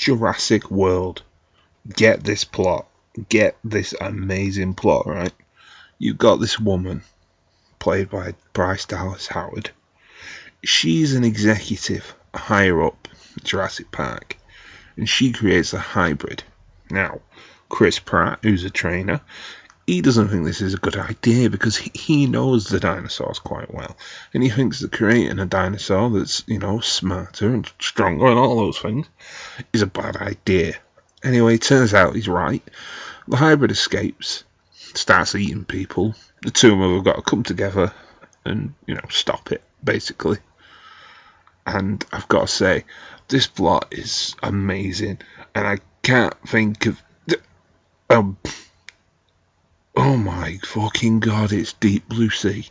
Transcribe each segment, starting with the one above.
Jurassic World. Get this plot. Get this amazing plot, right? You've got this woman, played by Bryce Dallas Howard. She's an executive higher up at Jurassic Park, and she creates a hybrid. Now, Chris Pratt, who's a trainer, he doesn't think this is a good idea because he knows the dinosaurs quite well, and he thinks that creating a dinosaur that's, smarter and stronger and all those things is a bad idea. Anyway, it turns out he's right. The hybrid escapes, starts eating people. The two of them have got to come together and, stop it, basically. And I've got to say, this plot is amazing, and I can't think of... oh my fucking god, it's Deep Blue Sea.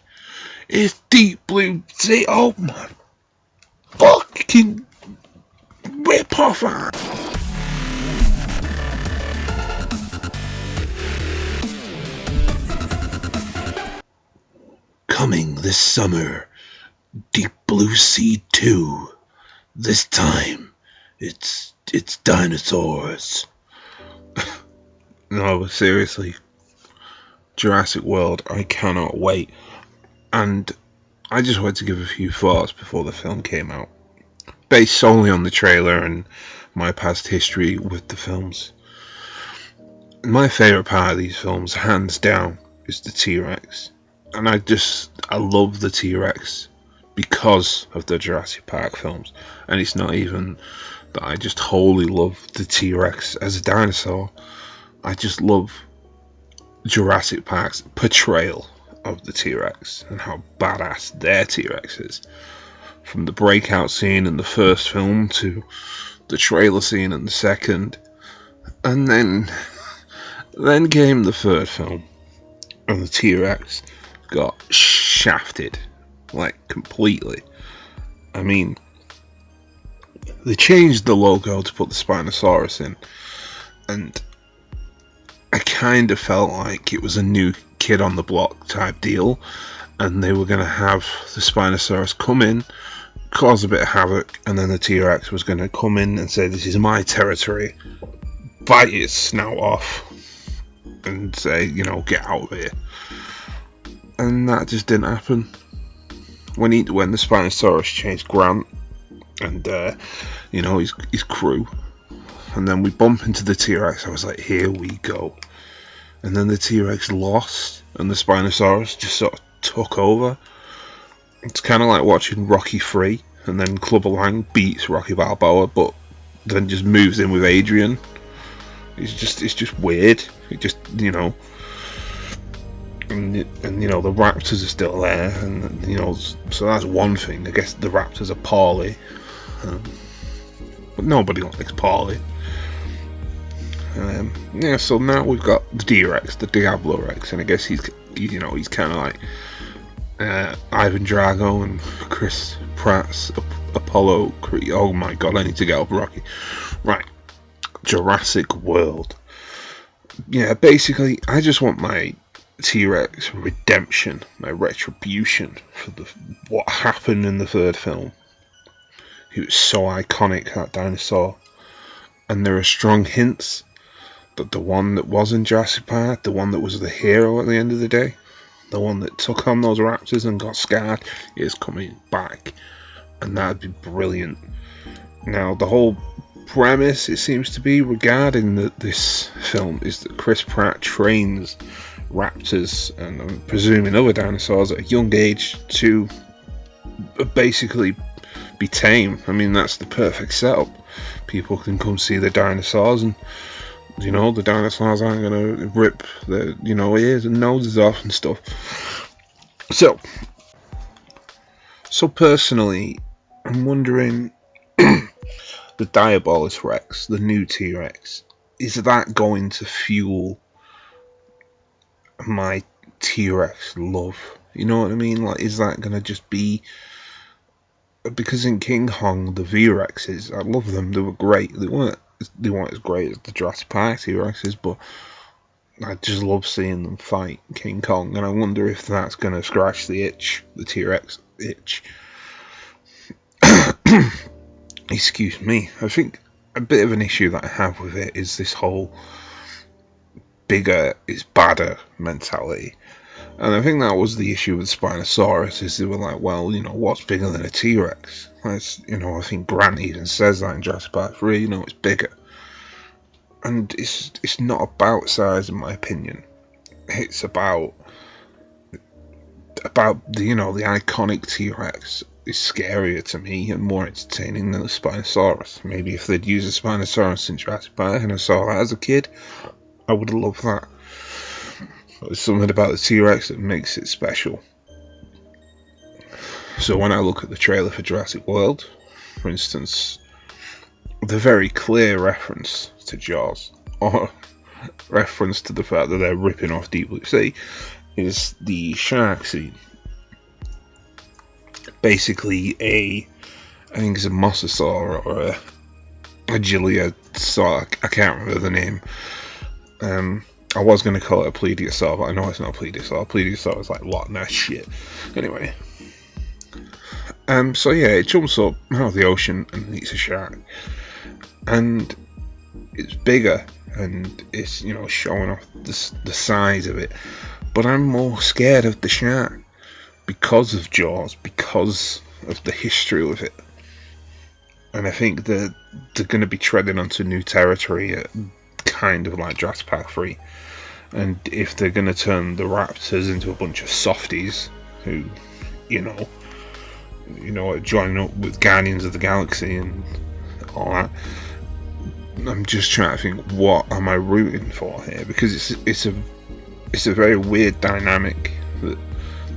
It's Deep Blue Sea. Oh my fucking rip off. Coming this summer, Deep Blue Sea 2. This time, it's dinosaurs. No, seriously. Jurassic World, I cannot wait. And I just wanted to give a few thoughts before the film came out, based solely on the trailer and my past history with the films. My favourite part of these films, hands down, is the T-Rex. And I love the T-Rex because of the Jurassic Park films. And it's not even that I just wholly love the T-Rex as a dinosaur. I just love Jurassic Park's portrayal of the T-Rex and how badass their T-Rex is. From the breakout scene in the first film to the trailer scene in the second. And then came the third film, and the T-Rex got shafted, like, completely. I mean, they changed the logo to put the Spinosaurus in, and I kind of felt like it was a new kid on the block type deal, and they were going to have the Spinosaurus come in, cause a bit of havoc, and then the T-Rex was going to come in and say, "This is my territory," bite its snout off, and say, "Get out of here." And that just didn't happen. When the Spinosaurus chased Grant and his crew, and then we bump into the T-Rex, I was like, here we go. And then the T-Rex lost, and the Spinosaurus just sort of took over. It's kind of like watching Rocky 3, and then Clubber Lang beats Rocky Balboa, but then just moves in with Adrian. It's just weird. It just, and the Raptors are still there, and so that's one thing. I guess the Raptors are poorly, but nobody likes poorly. So now we've got the D-Rex, the Diablo Rex, and I guess he's kind of like Ivan Drago and Chris Pratt's Apollo Creed. Oh my god, I need to get up Rocky. Right, Jurassic World. Yeah, basically, I just want my T-Rex redemption, my retribution for what happened in the third film. He was so iconic, that dinosaur, and there are strong hints that the one that was in Jurassic Park, the one that was the hero at the end of the day, the one that took on those raptors and got scarred, is coming back, and that'd be brilliant. Now, the whole premise, it seems to be, regarding this film is that Chris Pratt trains raptors, and I'm presuming other dinosaurs, at a young age to basically be tame. I mean, that's the perfect setup. People can come see the dinosaurs, and the dinosaurs aren't going to rip their ears and noses off and stuff. So personally, I'm wondering, the Diabolus Rex, the new T-Rex, is that going to fuel my T-Rex love? You know what I mean? Like, is that going to just be... Because in King Kong, the V-Rexes, I love them, they were great. They weren't as great as the Jurassic Park T-Rexes, but I just love seeing them fight King Kong, and I wonder if that's going to scratch the T-Rex itch. Excuse me. I think a bit of an issue that I have with it is this whole bigger is badder mentality. And I think that was the issue with Spinosaurus, is they were like, well, what's bigger than a T-Rex? I think Grant even says that in Jurassic Park 3, it's bigger. And it's not about size, in my opinion. It's about the the iconic T-Rex is scarier to me and more entertaining than the Spinosaurus. Maybe if they'd used a Spinosaurus in Jurassic Park and I saw that as a kid, I would have loved that. There's something about the T-Rex that makes it special. So when I look at the trailer for Jurassic World, for instance, the very clear reference to Jaws, or reference to the fact that they're ripping off Deep Blue Sea, is the shark scene. Basically I think it's a mosasaur or a giliasaur, I can't remember the name. I was going to call it a plesiosaur, but I know it's not a plesiosaur. Plesiosaur is like Loch Ness shit. Anyway. So yeah, it jumps up out of the ocean and eats a shark. And it's bigger, and it's, showing off the size of it. But I'm more scared of the shark because of Jaws, because of the history with it. And I think that they're going to be treading onto new territory, kind of like Jurassic Park 3. And if they're going to turn the raptors into a bunch of softies who, are joining up with Guardians of the Galaxy and all that, I'm just trying to think, what am I rooting for here? Because it's a very weird dynamic that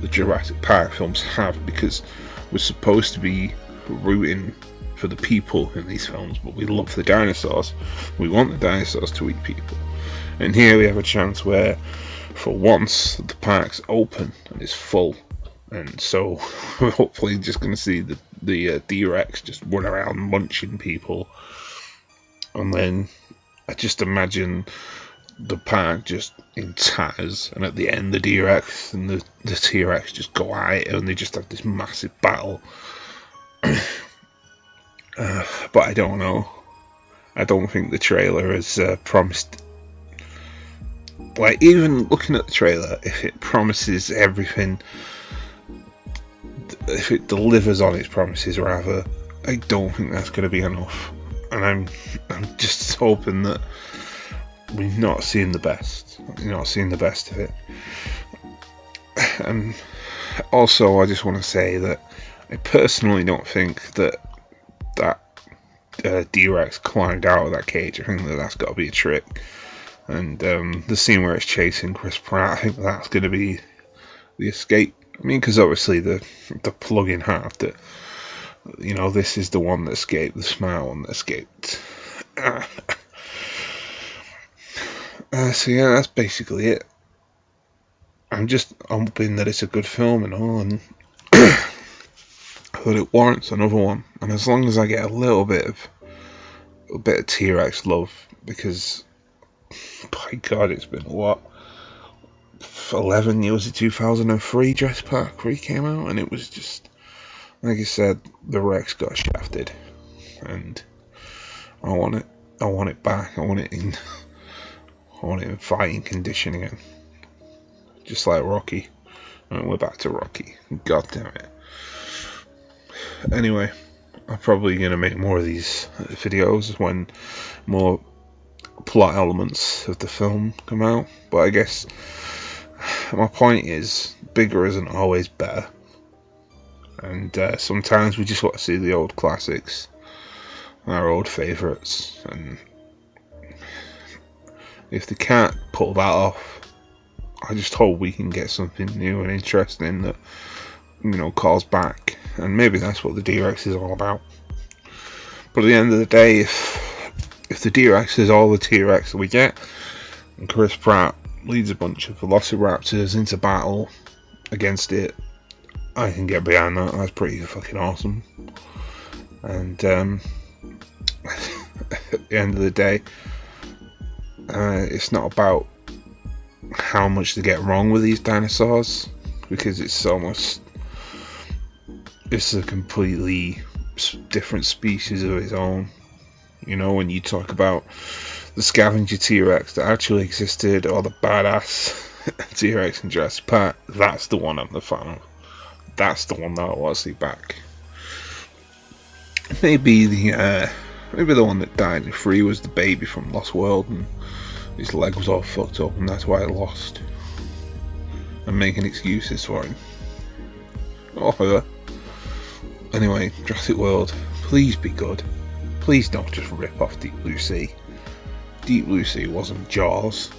the Jurassic Park films have, because we're supposed to be rooting for the people in these films, but we love the dinosaurs. We want the dinosaurs to eat people. And here we have a chance where, for once, the park's open and it's full. And so we're hopefully just going to see the T-Rex just run around munching people. And then I just imagine the park just in tatters, and at the end the T-Rex and the T-Rex just go at it, and they just have this massive battle. But I don't know. I don't think the trailer has promised. Like, even looking at the trailer, if it promises everything, if it delivers on its promises, rather, I don't think that's going to be enough. And I'm just hoping that we've not seen the best. We're not seeing the best of it. Also, I just want to say that I personally don't think that D-Rex climbed out of that cage. I think that's got to be a trick. And the scene where it's chasing Chris Pratt, I think that's going to be the escape. I mean, because obviously the plug in half that, this is the one that escaped, the smart one that escaped. So yeah, that's basically it. I'm just hoping that it's a good film and all, and that it warrants another one. And as long as I get a little bit of T-Rex love, because by God, it's been what, 11 years of 2003 Jurassic Park 3 came out, and it was just, like I said, the Rex got shafted, and I want it back. I want it in fighting condition again, just like Rocky. And we're back to Rocky. God damn it. Anyway, I'm probably gonna make more of these videos when more plot elements of the film come out, but I guess my point is, bigger isn't always better, and sometimes we just want to see the old classics, our old favourites, and if they can't pull that off, I just hope we can get something new and interesting that, calls back, and maybe that's what the D-Rex is all about. But at the end of the day, if the D-Rex is all the T-Rex that we get, and Chris Pratt leads a bunch of velociraptors into battle against it, I can get behind that. That's pretty fucking awesome. And at the end of the day, it's not about how much they get wrong with these dinosaurs, because it's a completely different species of its own. You know, when you talk about the scavenger T-Rex that actually existed, or the badass T-Rex in Jurassic Park, that's the one I'm the fan of. That's the one that I want to see back. Maybe the one that died in 3 was the baby from Lost World, and his leg was all fucked up, and that's why I lost. I'm making excuses for him. Or her. Anyway, Jurassic World, please be good. Please don't just rip off Deep Blue Sea. Deep Blue Sea wasn't Jaws.